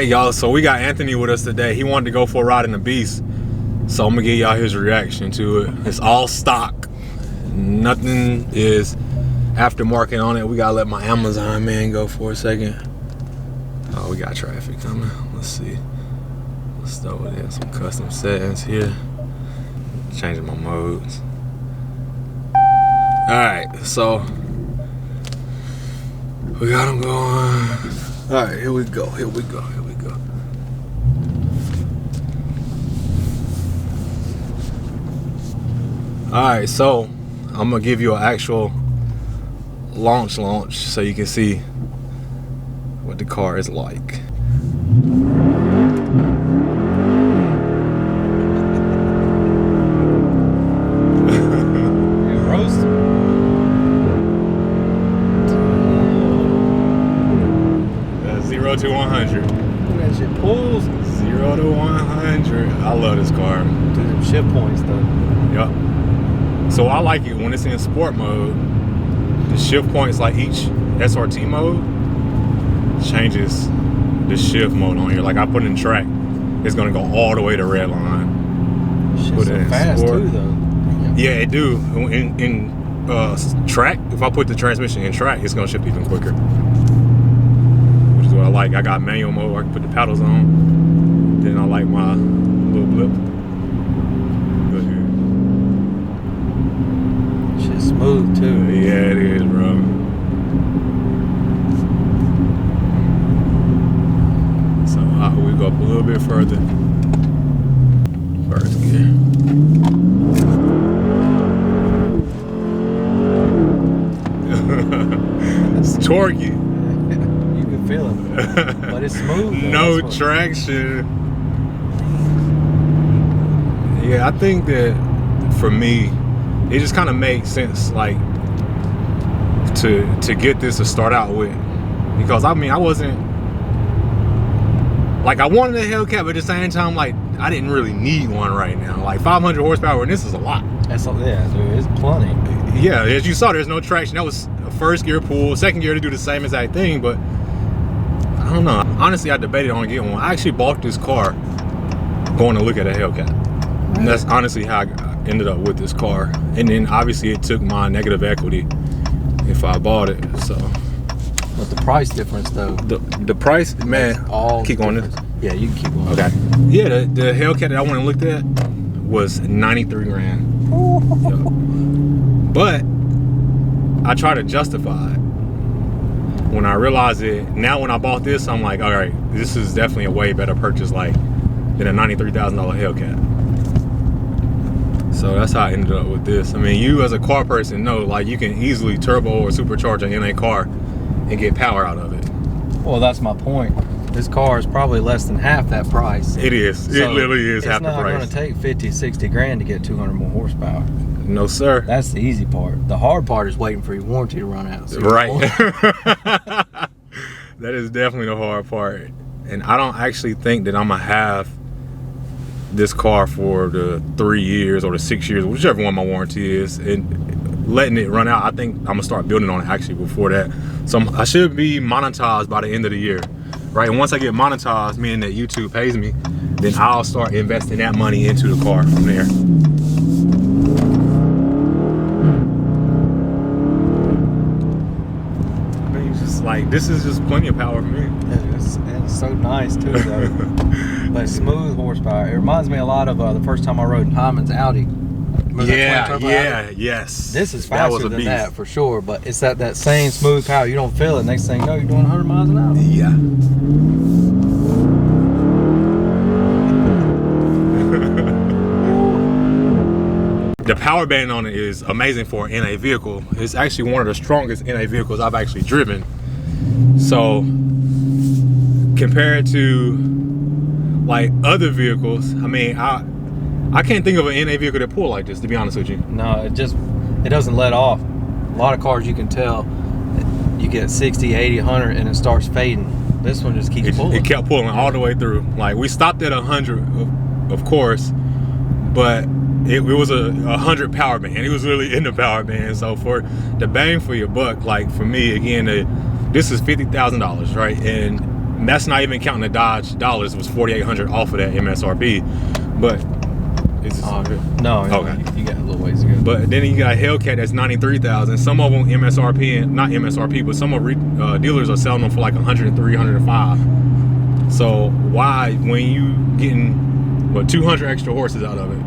Alright y'all, so we got Anthony with us today. He wanted to go for a ride in the Beast, so I'm gonna give y'all his reaction to it. It's all stock, nothing is aftermarket on it. We gotta let my Amazon man go for a second. Oh, we got traffic coming. Let's see. Let's start with it. Some custom settings here. Changing my modes. Alright, so we got him going. Alright, here we go. Alright, so I'm gonna give you an actual launch so you can see what the car is like. That's 0 to 100. That shit pulls. 0 to 100. I love this car. Do them shift points though. Yep. So I like it when it's in sport mode. The shift points, like each SRT mode changes the shift mode on here. Like I put in track, it's gonna go all the way to red line. Shit's so fast sport too though. Yeah, it do. In track, if I put the transmission in track, it's gonna shift even quicker. Which is what I like. I got manual mode where I can put the paddles on. Then I like my little blip. Shit's smooth too. Yeah, it is, bro. So we go up a little bit further. First gear. It's torquey. You can feel it, but it's smooth though. No traction. Yeah, I think that for me, it just kind of makes sense, like to get this to start out with, because I mean I wasn't like, I wanted a Hellcat, but at the same time, like I didn't really need one right now. Like 500 horsepower, and this is a lot. That's yeah, dude, it's plenty. Yeah, as you saw, there's no traction. That was a first gear pull, second gear to do the same exact thing, but I don't know. Honestly, I debated on getting one. I actually bought this car going to look at a Hellcat. Right. And that's honestly how I ended up with this car. And then obviously it took my negative equity if I bought it. So, but the price difference though. The price, man. All keep going. Yeah, you can keep going. Okay. Yeah, the Hellcat that I went and looked at was 93 grand. But I try to justify it when I realize it. Now when I bought this, I'm like, all right, this is definitely a way better purchase, like, than a $93,000 Hellcat. So that's how I ended up with this. I mean, you as a car person know, like, you can easily turbo or supercharge in a car and get power out of it. Well, that's my point. This car is probably less than half that price. It is. It literally is half the price. It's not going to take 50, 60 grand to get 200 more horsepower. No, sir. That's the easy part. The hard part is waiting for your warranty to run out. So right. That is definitely the hard part. And I don't actually think that I'm going to have this car for the 3 years or the 6 years, whichever one my warranty is, and letting it run out. I think I'm going to start building on it actually before that. So I should be monetized by the end of the year. Right, and once I get monetized, meaning that YouTube pays me, then I'll start investing that money into the car from there. I mean, just like, this is just plenty of power for me. It's so nice too, though. But smooth horsepower. It reminds me a lot of the first time I rode in Hyman's Audi. Yes. This is faster than that for sure, but it's that same smooth power. You don't feel it. Next thing you know, you're doing 100 miles an hour. Yeah. The power band on it is amazing for an NA vehicle. It's actually one of the strongest NA vehicles I've actually driven. So compared to like other vehicles, I mean, I can't think of an NA vehicle that pull like this, to be honest with you. No, it doesn't let off. A lot of cars you can tell you get 60, 80, 100 and it starts fading. This one just keeps pulling. It kept pulling all the way through. Like, we stopped at 100, of course, but it was a 100 power band. It was really in the power band. So for the bang for your buck, like for me, again, this is $50,000, right? And that's not even counting the Dodge dollars. It was $4,800 off of that MSRP. But it's no, okay. You got a little ways to go. But then you got Hellcat that's $93,000. Some of them MSRP, and not MSRP, but some of dealers are selling them for like $103,000, $105,000. So why, when you getting 200 extra horses out of it,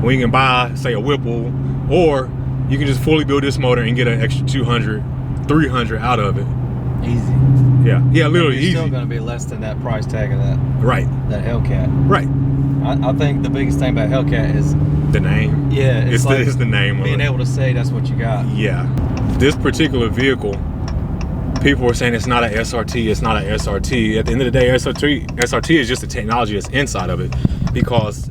when you can buy, say, a Whipple, or you can just fully build this motor and get an extra 200, 300 out of it. Easy. Yeah, literally easy. It's still going to be less than that price tag of that. Right. That Hellcat. Right. I think the biggest thing about Hellcat is the name. Yeah, it's the name. Being able to say that's what you got. Yeah. This particular vehicle, people were saying it's not an SRT. It's not an SRT. At the end of the day, SRT is just the technology that's inside of it. Because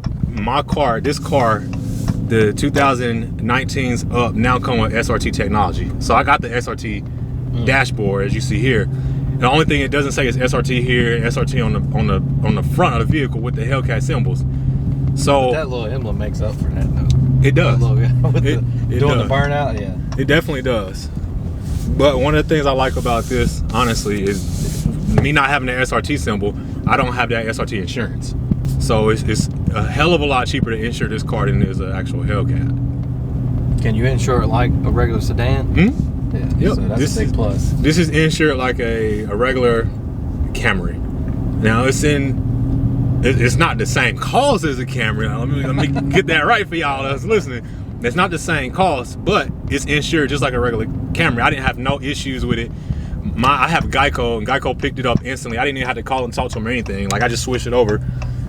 this car, the 2019's up now come with SRT technology. So I got the SRT dashboard, as you see here. The only thing it doesn't say is SRT here, SRT on the front of the vehicle with the Hellcat symbols. So but that little emblem makes up for that, though. It does. Doing does. the burnout, yeah. It definitely does. But one of the things I like about this, honestly, is me not having the SRT symbol. I don't have that SRT insurance, so it's a hell of a lot cheaper to insure this car than it is an actual Hellcat. Can you insure it like a regular sedan? Hmm? Yeah, yep. So that's a big plus. This is insured like a regular Camry. Now it's not the same cost as a Camry. Let me get that right for y'all that's listening. It's not the same cost, but it's insured just like a regular Camry. I didn't have no issues with it. I have Geico, and Geico picked it up instantly. I didn't even have to call and talk to them or anything. Like, I just switched it over.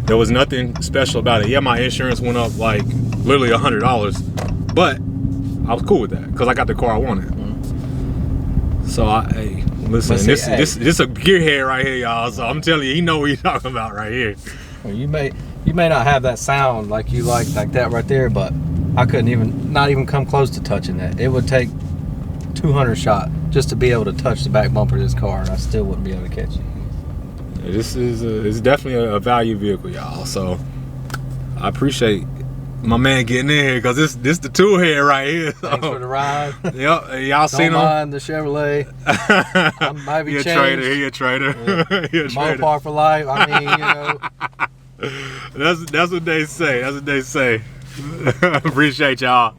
There was nothing special about it. Yeah, my insurance went up like literally $100, but I was cool with that because I got the car I wanted. So hey, listen, this is a gearhead right here, y'all. So I'm telling you, he know what he's talking about right here. Well, you may not have that sound like you like that right there, but I couldn't not even come close to touching that. It would take 200 shot just to be able to touch the back bumper of this car, and I still wouldn't be able to catch it. This is it's definitely a value vehicle, y'all. So I appreciate my man getting in here, because this the tool head right here. So. Thanks for the ride. Yep, y'all seen him? Don't mind the Chevrolet. I might be He a changed. trader. He a trader. Yeah. He a trader. Mopar for life. I mean, That's what they say. That's what they say. Appreciate y'all.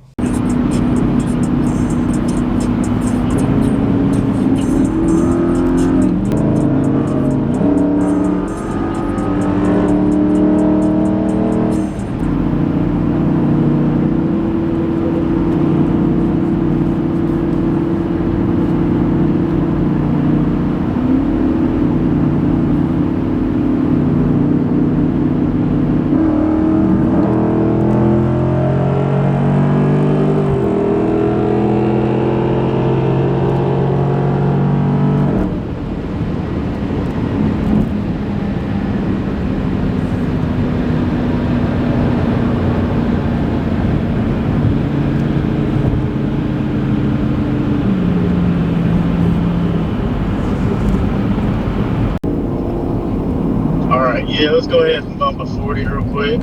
Yeah, let's go ahead and bump a 40 real quick.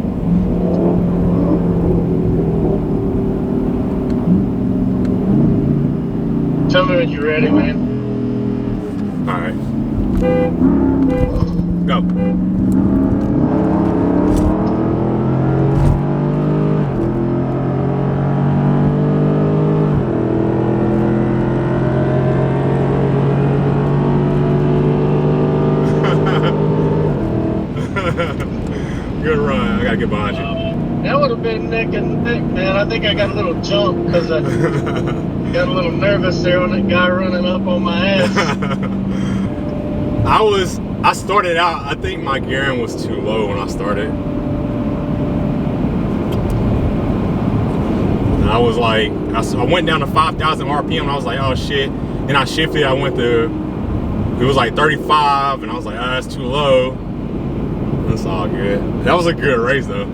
Tell me when you're ready, man. All right. Go. Good run. I gotta get behind you. That would have been neck and neck, man. I think I got a little jump because I got a little nervous there when that guy running up on my ass. I started out, I think my gearing was too low when I started. And I was like, I went down to 5,000 RPM and I was like, oh shit. Then I shifted, it was like 35 and I was like, oh, that's too low. That's all good. That was a good race though.